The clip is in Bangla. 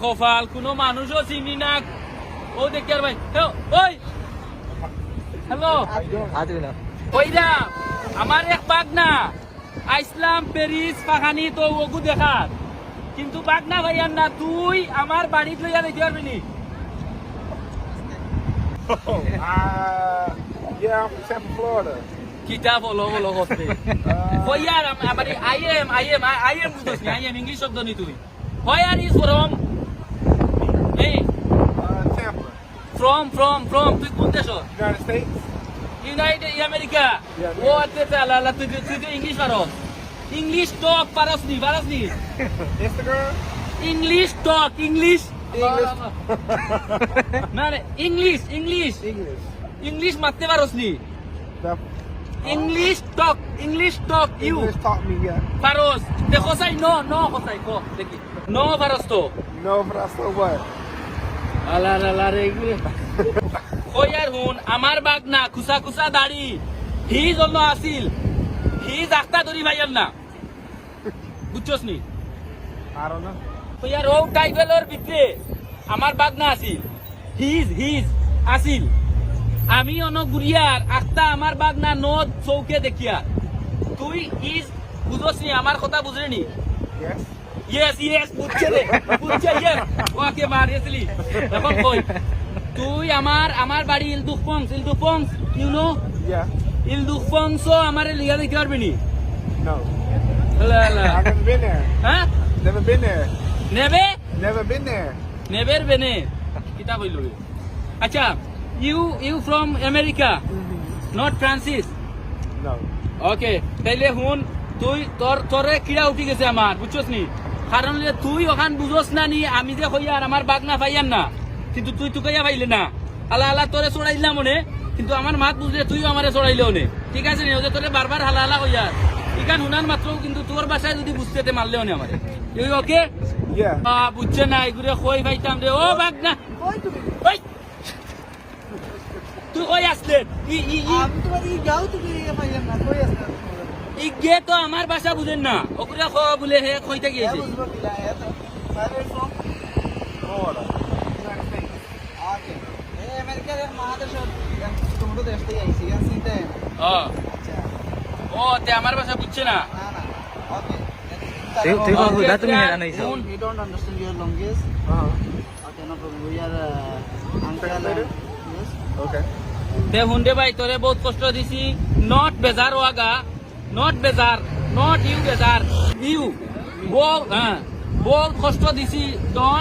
কপাল কোনো মানুষও চিনি না ও দেখি আর ভাই ওই হ্যালো ওইরা আমার এক বাগনা আইসলাম প্যারিস পাখানি তো ওগু দেখার কিন্তু বাগনা ভাইয়ার না তুই আমার বাড়িতে লইয়া দেখি পারবি নি Yeah, I'm from Tampa, Florida. কিতা বলো বলো করতে ভাইয়ার আমার I am বুঝছ না I am ইংলিশ শব্দ নি তুই Where is from এই Tampa, from তুই কোন দেশ United States. United America Yeah. ও আচ্ছা তুই ইংলিশ পারস ইংলিশ টক পারস নি Instagram. ইংলিশ টক ইংলিশ English. না রে ইংলিশ English. মারতে পারস নি The- English talk you English taught me, yeah. পারস দেখো চাই নো কোথায় কো দেখি নো পারস তো No, but I still what? আলা রে এগুলো কই আর হুন আমার বাগনা খুসা দাড়ি হি জন্য আসিল হি জাক্তা ধরি ভাইয়ার না বুঝছস নি I don't know. কই আর ও টাইবেলর ভিতরে আমার বাগনা আসিল হিজ আসিল আমি অন গুরিয়ার আখতা আমার বাগনা নদ চৌকে দেখিয়া তুই ইজ বুঝছস নি আমার কথা বুঝলি নি Yes. ইয়েস বুঝছে ইয়েস ওকে মারিয়েছিলি এখন কই তুই আমার বাড়ি ইলদুফংস ইউ নো Yeah. ইলদুফংসো আমারে লিয়া দিতে পারবি নি No. লা I've never been there. হ্যাঁ Never been there. নেবে Never been there. নেবের বেনে কিতাব হইল আচ্ছা you from America not Francis No. Okay তাইলে হুন তুই তোরে কিড়া উঠি গেছে আমার বুঝছস নি কারণ তুই ওখান বুঝস না নি আমি যে হইয়ার আমার বাগনা পাইয়ার না কিন্তু তুই টুকাইয়া পাইলে না আলা তোরে চড়াইলাম মনে কিন্তু আমার মাত বুঝলে তুইও আমারে চড়াইলে মনে ঠিক আছে নি ওদের তোরে বারবার হালা হইয়ার ইখান হুনার মাত্র কিন্তু তোর বাসায় যদি বুঝতে মারলে মনে আমারে তুই ওকে Yeah. বুঝছে না এগুলো কই ভাইতাম রে ও বাগনা ওই তুই কই আসলে আমি তোমার এই গাও তুমি পাইলাম না কই আছে ইগে তো আমার ভাষা বুঝেন না ওগুলা খ বলে হে কইতে গিয়েছে বুঝবো কিলা এত side from Florida. United States. ওকে এই আমেরিকার মহাদেশ তোমরা দেশ থেকে আইছি গান চিন্তা ও আচ্ছা ও তে আমার ভাষা বুঝছে না না ওকে তুই বাবু দা তুমি জানো না You don't understand your language. Okay, no problem. We are uncle. Translator? Yes. Okay. তে হুন্ডে ভাই তোরে বহুত কষ্ট দিছি নট বেজার ওয়াগা নট ইউ বেজার ইউ বহুত কষ্ট দিছি